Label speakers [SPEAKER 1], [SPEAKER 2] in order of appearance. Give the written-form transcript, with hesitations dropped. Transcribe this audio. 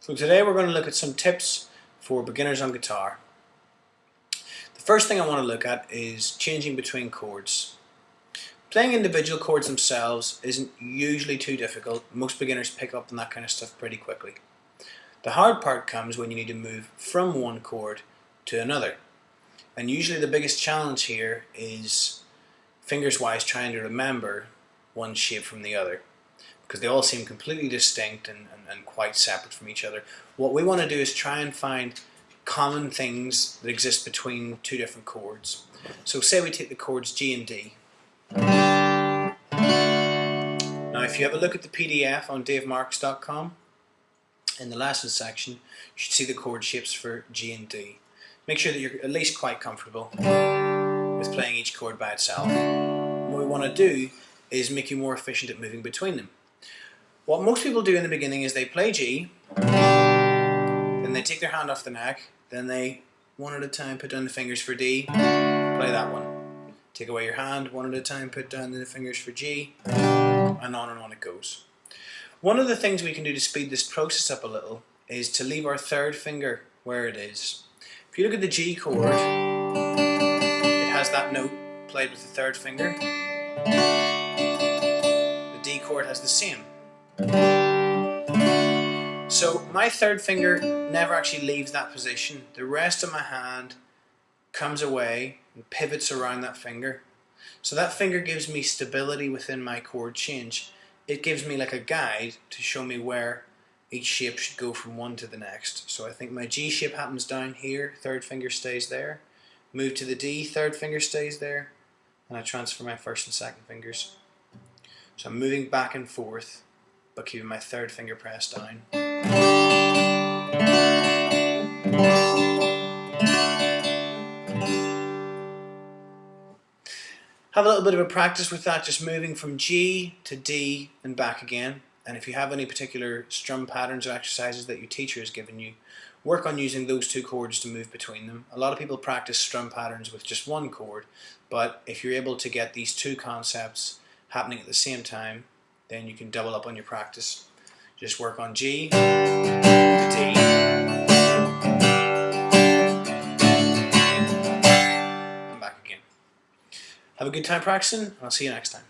[SPEAKER 1] So today we're going to look at some tips for beginners on guitar. The first thing I want to look at is changing between chords. Playing individual chords themselves isn't usually too difficult. Most beginners pick up on that kind of stuff pretty quickly. The hard part comes when you need to move from one chord to another. And usually the biggest challenge here is fingers-wise trying to remember one shape from the other, because they all seem completely distinct and quite separate from each other. What we want to do is try and find common things that exist between two different chords. So say we take the chords G and D. Now if you have a look at the PDF on davemarks.com, in the lesson section you should see the chord shapes for G and D. Make sure that you're at least quite comfortable with playing each chord by itself. What we want to do is make you more efficient at moving between them. What most people do in the beginning is they play G, then they take their hand off the neck, then they, one at a time, put down the fingers for D, play that one. Take away your hand, one at a time, put down the fingers for G, and on it goes. One of the things we can do to speed this process up a little is to leave our third finger where it is. If you look at the G chord, it has that note played with the third finger. The D chord has the same. So my third finger never actually leaves that position. The rest of my hand comes away and pivots around that finger. So that finger gives me stability within my chord change. It gives me like a guide to show me where each shape should go from one to the next. So I think my G shape happens down here, third finger stays there. Move to the D, third finger stays there. And I transfer my first and second fingers. So I'm moving back and forth, but keeping my third finger pressed down. Have a little bit of a practice with that, just moving from G to D and back again. And if you have any particular strum patterns or exercises that your teacher has given you, work on using those two chords to move between them. A lot of people practice strum patterns with just one chord, but if you're able to get these two concepts happening at the same time, then you can double up on your practice. Just work on G to D and back again. Have a good time practicing, and I'll see you next time.